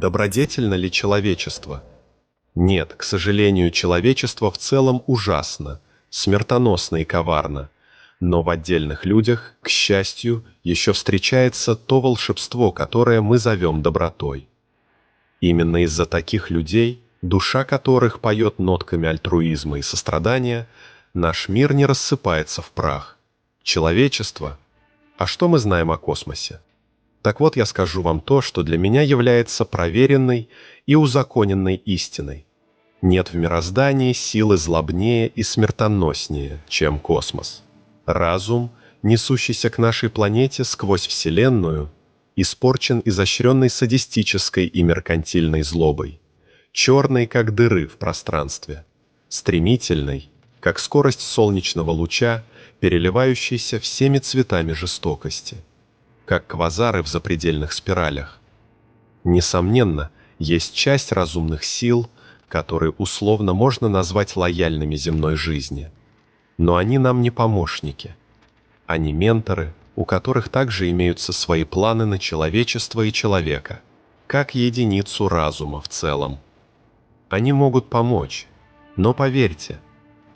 Добродетельно ли человечество? Нет, к сожалению, человечество в целом ужасно, смертоносно и коварно. Но в отдельных людях, к счастью, еще встречается то волшебство, которое мы зовем добротой. Именно из-за таких людей, душа которых поет нотками альтруизма и сострадания, наш мир не рассыпается в прах. Человечество. А что мы знаем о космосе? Так вот, я скажу вам то, что для меня является проверенной и узаконенной истиной. Нет в мироздании силы злобнее и смертоноснее, чем космос. Разум, несущийся к нашей планете сквозь Вселенную, испорчен изощренной садистической и меркантильной злобой, черной, как дыры в пространстве, стремительной, как скорость солнечного луча, переливающейся всеми цветами жестокости, как квазары в запредельных спиралях. Несомненно, есть часть разумных сил, которые условно можно назвать лояльными земной жизни. Но они нам не помощники. Они менторы, у которых также имеются свои планы на человечество и человека, как единицу разума в целом. Они могут помочь, но поверьте,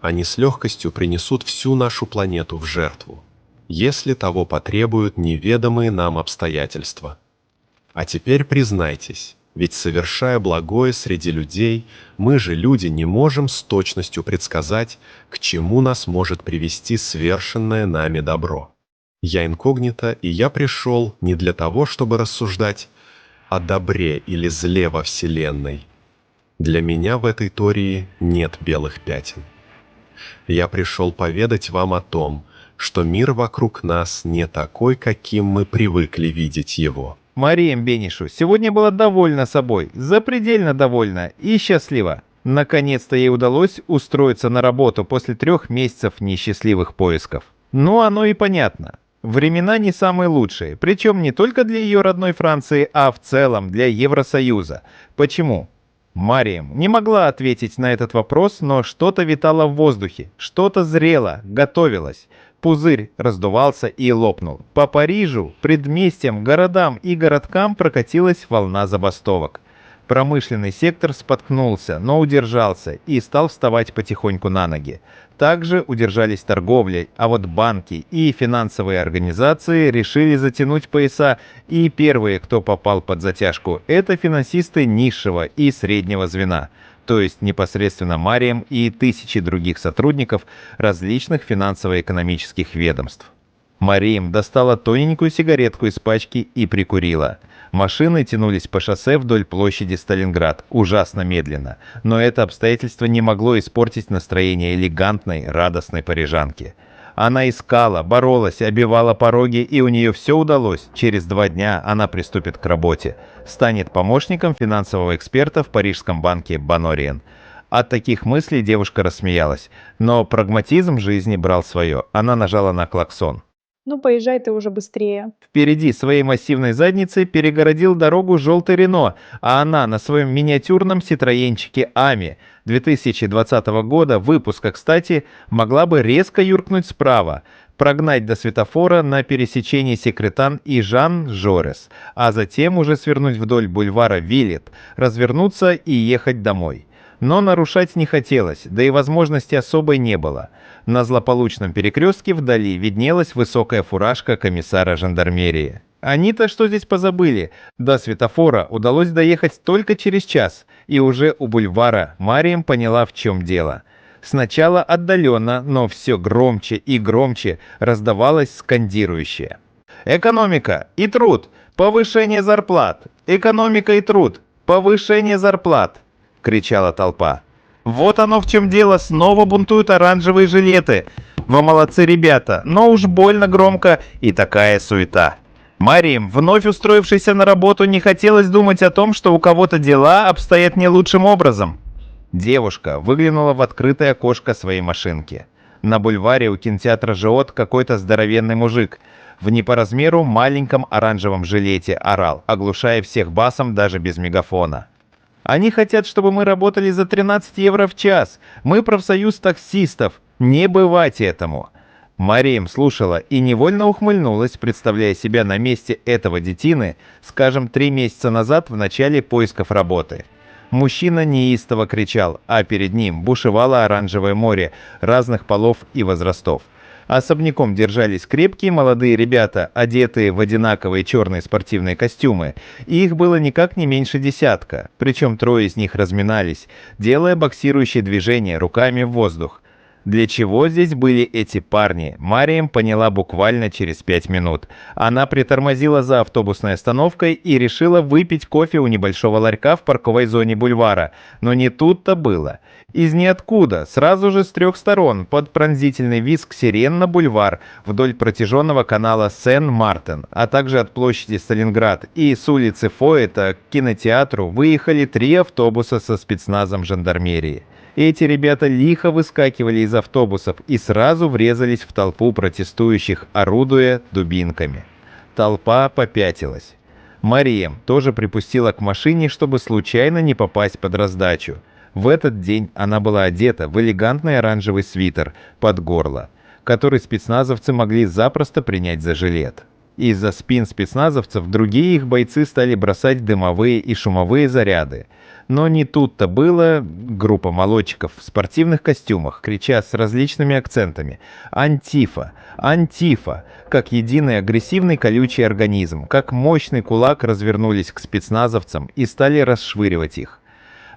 они с легкостью принесут всю нашу планету в жертву, если того потребуют неведомые нам обстоятельства. А теперь признайтесь, ведь совершая благое среди людей, мы же, люди, не можем с точностью предсказать, к чему нас может привести свершенное нами добро. Я инкогнито, и я пришел не для того, чтобы рассуждать о добре или зле во Вселенной. Для меня в этой теории нет белых пятен. Я пришел поведать вам о том, что мир вокруг нас не такой, каким мы привыкли видеть его. Мария Бенишу сегодня была довольна собой, запредельно довольна и счастлива. Наконец-то ей удалось устроиться на работу после 3 месяцев несчастливых поисков. Ну, оно и понятно. Времена не самые лучшие, причем не только для ее родной Франции, а в целом для Евросоюза. Почему? Мариям не могла ответить на этот вопрос, но что-то витало в воздухе, что-то зрело, готовилось. Пузырь раздувался и лопнул. По Парижу, предместьям, городам и городкам прокатилась волна забастовок. Промышленный сектор споткнулся, но удержался и стал вставать потихоньку на ноги. Также удержались торговля, а вот банки и финансовые организации решили затянуть пояса, и первые, кто попал под затяжку, это финансисты низшего и среднего звена, то есть непосредственно Мариям и тысячи других сотрудников различных финансово-экономических ведомств. Мариям достала тоненькую сигаретку из пачки и прикурила. Машины тянулись по шоссе вдоль площади Сталинград, ужасно медленно, но это обстоятельство не могло испортить настроение элегантной, радостной парижанки. Она искала, боролась, обивала пороги, и у нее все удалось. Через 2 дня она приступит к работе. Станет помощником финансового эксперта в парижском банке Банориен. От таких мыслей девушка рассмеялась, но прагматизм жизни брал свое. Она нажала на клаксон. Ну, поезжай ты уже быстрее. Впереди своей массивной задницей перегородил дорогу желтый Рено, а она на своем миниатюрном ситроенчике Ами 2020 года, выпуска, кстати, могла бы резко юркнуть справа, прогнать до светофора на пересечении Секретан и Жан-Жорес, а затем уже свернуть вдоль бульвара Виллет, развернуться и ехать домой. Но нарушать не хотелось, да и возможности особой не было. На злополучном перекрестке вдали виднелась высокая фуражка комиссара жандармерии. Они-то что здесь позабыли? До светофора удалось доехать только через час, и уже у бульвара Мариям поняла, в чем дело. Сначала отдаленно, но все громче и громче раздавалось скандирующее: «Экономика и труд! Повышение зарплат! Экономика и труд! Повышение зарплат!» — кричала толпа. «Вот оно в чем дело, снова бунтуют оранжевые жилеты. Вы молодцы, ребята, но уж больно громко и такая суета». Мариям, вновь устроившейся на работу, не хотелось думать о том, что у кого-то дела обстоят не лучшим образом. Девушка выглянула в открытое окошко своей машинки. На бульваре у кинотеатра «Жиот» какой-то здоровенный мужик в не по размеру маленьком оранжевом жилете орал, оглушая всех басом даже без мегафона. «Они хотят, чтобы мы работали за 13 евро в час. Мы профсоюз таксистов. Не бывать этому». Мариям слушала и невольно ухмыльнулась, представляя себя на месте этого детины, скажем, 3 месяца назад в начале поисков работы. Мужчина неистово кричал, а перед ним бушевало оранжевое море разных полов и возрастов. Особняком держались крепкие молодые ребята, одетые в одинаковые черные спортивные костюмы, и их было никак не меньше десятка, причем 3 из них разминались, делая боксирующие движения руками в воздух. Для чего здесь были эти парни, Мариям поняла буквально через 5 минут. Она притормозила за автобусной остановкой и решила выпить кофе у небольшого ларька в парковой зоне бульвара. Но не тут-то было. Из ниоткуда, сразу же с 3 сторон, под пронзительный визг сирен на бульвар, вдоль протяженного канала Сен-Мартен, а также от площади Сталинград и с улицы Фойета к кинотеатру выехали 3 автобуса со спецназом жандармерии. Эти ребята лихо выскакивали из автобусов и сразу врезались в толпу протестующих, орудуя дубинками. Толпа попятилась. Мариям тоже припустила к машине, чтобы случайно не попасть под раздачу. В этот день она была одета в элегантный оранжевый свитер под горло, который спецназовцы могли запросто принять за жилет. Из-за спин спецназовцев другие их бойцы стали бросать дымовые и шумовые заряды. Но не тут-то было. Группа молодчиков в спортивных костюмах, крича с различными акцентами «Антифа! Антифа!», как единый агрессивный колючий организм, как мощный кулак развернулись к спецназовцам и стали расшвыривать их.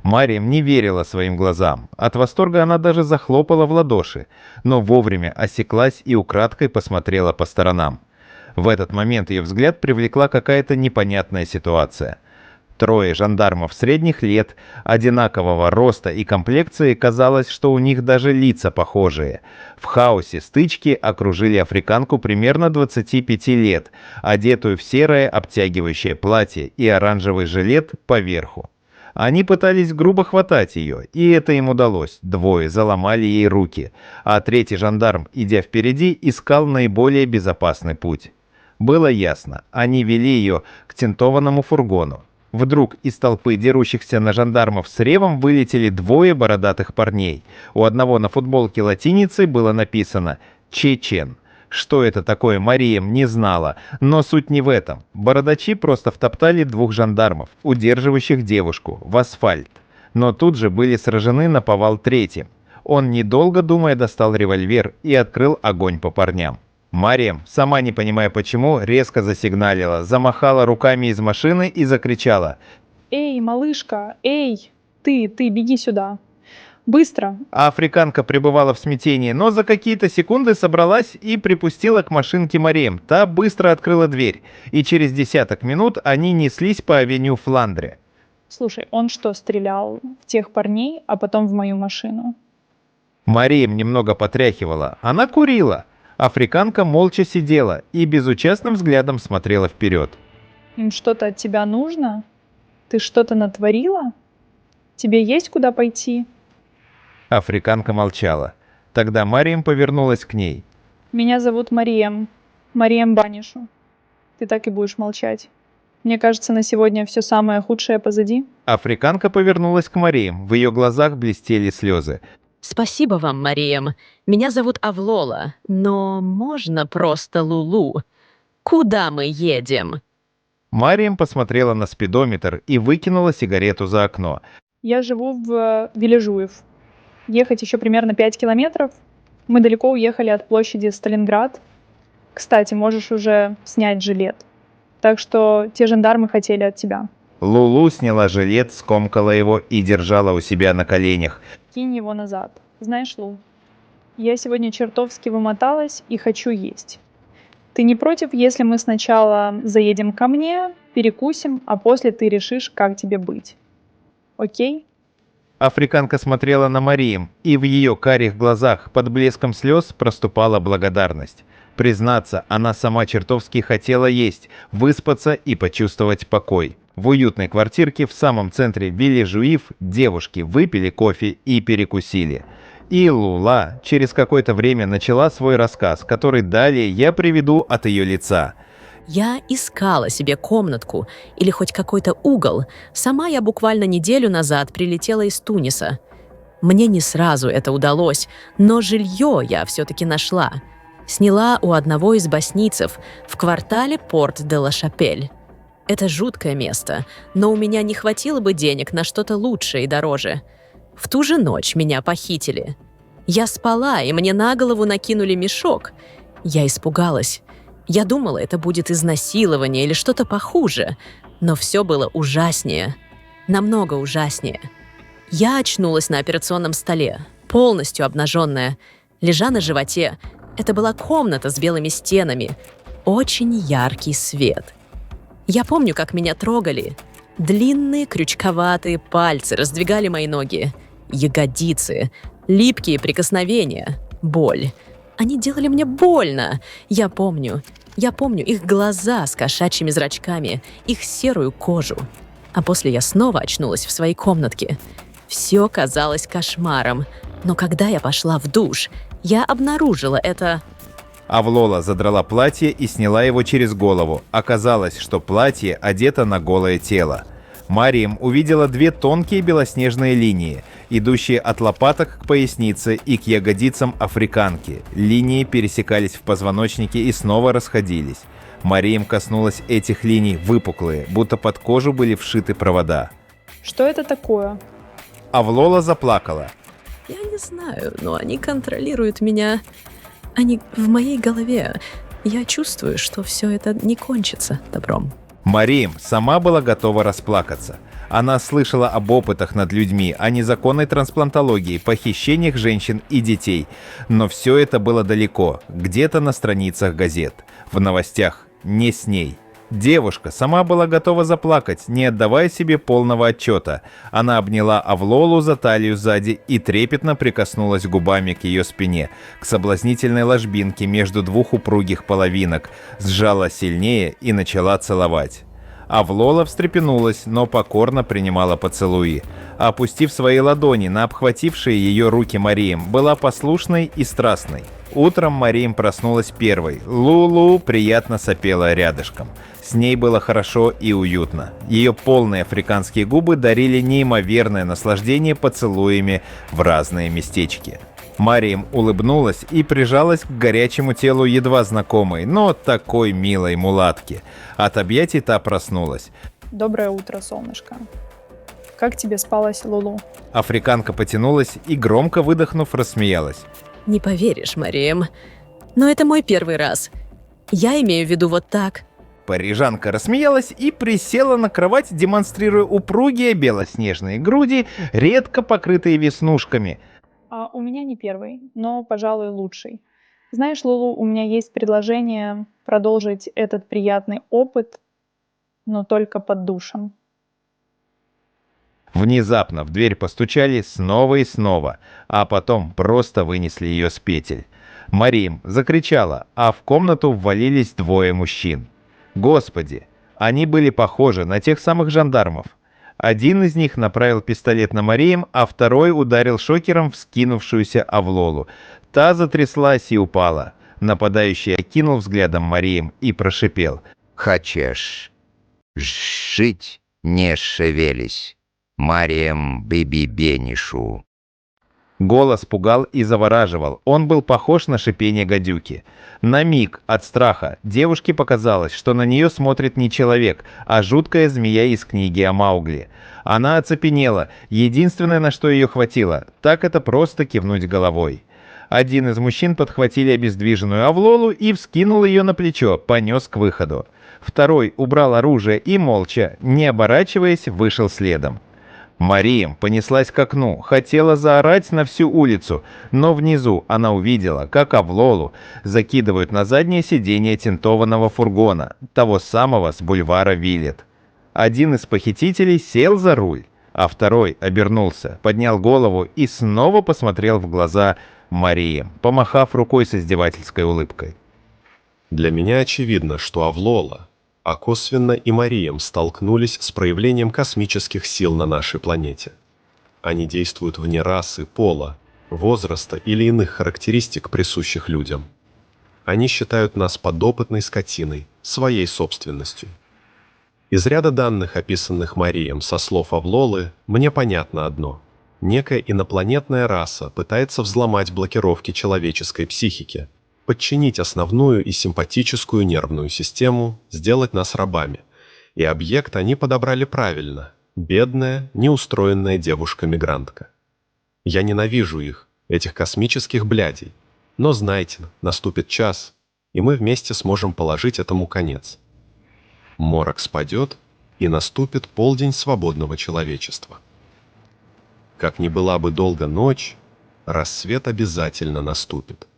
Мариям не верила своим глазам. От восторга она даже захлопала в ладоши, но вовремя осеклась и украдкой посмотрела по сторонам. В этот момент ее взгляд привлекла какая-то непонятная ситуация. 3 жандармов средних лет, одинакового роста и комплекции, казалось, что у них даже лица похожие. В хаосе стычки окружили африканку примерно 25 лет, одетую в серое обтягивающее платье и оранжевый жилет поверху. Они пытались грубо хватать ее, и это им удалось. 2 заломали ей руки, а 3 жандарм, идя впереди, искал наиболее безопасный путь. Было ясно, они вели ее к тентованному фургону. Вдруг из толпы дерущихся на жандармов с ревом вылетели 2 бородатых парней. У одного на футболке латиницей было написано «Чечен». Что это такое, Мариям не знала, но суть не в этом. Бородачи просто втоптали 2 жандармов, удерживающих девушку, в асфальт. Но тут же были сражены наповал 3-м. Он, недолго думая, достал револьвер и открыл огонь по парням. Мариям, сама не понимая почему, резко засигналила, замахала руками из машины и закричала: Эй, малышка, эй, ты, беги сюда. Быстро. А африканка пребывала в смятении, но за какие-то секунды собралась и припустила к машинке Мариям. Та быстро открыла дверь, и через десяток минут они неслись по авеню Фландре. Слушай, он что, стрелял в тех парней, а потом в мою машину? Мариям немного потряхивала. Она курила. Африканка молча сидела и безучастным взглядом смотрела вперед. Им что-то от тебя нужно? Ты что-то натворила? Тебе есть куда пойти? Африканка молчала. Тогда Мариям повернулась к ней. Меня зовут Мариям. Мариям Банишу. Ты так и будешь молчать. Мне кажется, на сегодня все самое худшее позади. Африканка повернулась к Мариям. В ее глазах блестели слезы. Спасибо вам, Мариям. Меня зовут Авлола, но можно просто Лулу. Куда мы едем? Мариям посмотрела на спидометр и выкинула сигарету за окно. Я живу в Вележуев. Ехать еще примерно 5 километров. Мы далеко уехали от площади Сталинград. Кстати, можешь уже снять жилет. Так что те жандармы хотели от тебя. Лулу сняла жилет, скомкала его и держала у себя на коленях. Кинь его назад. Знаешь, Лу, я сегодня чертовски вымоталась и хочу есть. Ты не против, если мы сначала заедем ко мне, перекусим, а после ты решишь, как тебе быть? Окей? Африканка смотрела на Мариям, и в ее карих глазах под блеском слез проступала благодарность. Признаться, она сама чертовски хотела есть, выспаться и почувствовать покой. В уютной квартирке в самом центре Вележуив девушки выпили кофе и перекусили. И Лула через какое-то время начала свой рассказ, который далее я приведу от ее лица. Я искала себе комнатку или хоть какой-то угол. Сама я буквально неделю назад прилетела из Туниса. Мне не сразу это удалось, но жилье я все-таки нашла. Сняла у одного из боснийцев в квартале Порт-де-Ла-Шапель. Это жуткое место, но у меня не хватило бы денег на что-то лучшее и дороже. В ту же ночь меня похитили. Я спала, и мне на голову накинули мешок. Я испугалась. Я думала, это будет изнасилование или что-то похуже, но все было ужаснее. Намного ужаснее. Я очнулась на операционном столе, полностью обнаженная, лежа на животе. Это была комната с белыми стенами. Очень яркий свет. Я помню, как меня трогали. Длинные крючковатые пальцы раздвигали мои ноги. Ягодицы. Липкие прикосновения. Боль. Они делали мне больно. Я помню их глаза с кошачьими зрачками, их серую кожу. А после я снова очнулась в своей комнатке. Все казалось кошмаром. Но когда я пошла в душ, я обнаружила это... Авлола задрала платье и сняла его через голову. Оказалось, что платье одето на голое тело. Мариям увидела две тонкие белоснежные линии, идущие от лопаток к пояснице и к ягодицам африканки. Линии пересекались в позвоночнике и снова расходились. Мариям коснулась этих линий выпуклые, будто под кожу были вшиты провода. Что это такое? Авлола заплакала. Я не знаю, но они контролируют меня. Они в моей голове. Я чувствую, что все это не кончится добром. Мариям сама была готова расплакаться. Она слышала об опытах над людьми, о незаконной трансплантологии, похищениях женщин и детей. Но все это было далеко, где-то на страницах газет, в новостях, не с ней. Девушка сама была готова заплакать, не отдавая себе полного отчета. Она обняла Авлолу за талию сзади и трепетно прикоснулась губами к ее спине, к соблазнительной ложбинке между двух упругих половинок, сжала сильнее и начала целовать. Авлола встрепенулась, но покорно принимала поцелуи. Опустив свои ладони на обхватившие ее руки Мариям, была послушной и страстной. Утром Мариям проснулась первой. Лулу приятно сопела рядышком. С ней было хорошо и уютно. Ее полные африканские губы дарили неимоверное наслаждение поцелуями в разные местечки. Мариям улыбнулась и прижалась к горячему телу едва знакомой, но такой милой мулатки. От объятий та проснулась. Доброе утро, солнышко. Как тебе спалось, Лулу? Африканка потянулась и, громко выдохнув, рассмеялась. Не поверишь, Мариям, но это мой первый раз. Я имею в виду вот так. Парижанка рассмеялась и присела на кровать, демонстрируя упругие белоснежные груди, редко покрытые веснушками. У меня не первый, но, пожалуй, лучший. Знаешь, Лулу, у меня есть предложение продолжить этот приятный опыт, но только под душем. Внезапно в дверь постучали снова и снова, а потом просто вынесли ее с петель. Мариям закричала, а в комнату ввалились двое мужчин. Господи, они были похожи на тех самых жандармов. Один из них направил пистолет на Мариям, а второй ударил шокером вскинувшуюся Авлолу. Та затряслась и упала. Нападающий окинул взглядом Мариям и прошипел. «Хочешь жить, не шевелись, Мариям Биби-Бенишу». Голос пугал и завораживал, он был похож на шипение гадюки. На миг от страха девушке показалось, что на нее смотрит не человек, а жуткая змея из книги о Маугли. Она оцепенела, единственное, на что ее хватило, так это просто кивнуть головой. Один из мужчин подхватили обездвиженную Авлолу и вскинул ее на плечо, понес к выходу. Второй убрал оружие и молча, не оборачиваясь, вышел следом. Мариям понеслась к окну, хотела заорать на всю улицу, но внизу она увидела, как Авлолу закидывают на заднее сиденье тентованного фургона, того самого с бульвара Виллет. Один из похитителей сел за руль, а второй обернулся, поднял голову и снова посмотрел в глаза Мариям, помахав рукой с издевательской улыбкой. Для меня очевидно, что Авлола, а косвенно и Мариям столкнулись с проявлением космических сил на нашей планете. Они действуют вне расы, пола, возраста или иных характеристик, присущих людям. Они считают нас подопытной скотиной, своей собственностью. Из ряда данных, описанных Мариям со слов Авлолы, мне понятно одно. Некая инопланетная раса пытается взломать блокировки человеческой психики. подчинить основную и симпатическую нервную систему, сделать нас рабами. И объект они подобрали правильно – бедная, неустроенная девушка-мигрантка. Я ненавижу их, этих космических блядей. Но знайте, наступит час, и мы вместе сможем положить этому конец. Морок спадет, и наступит полдень свободного человечества. Как ни была бы долга ночь, рассвет обязательно наступит.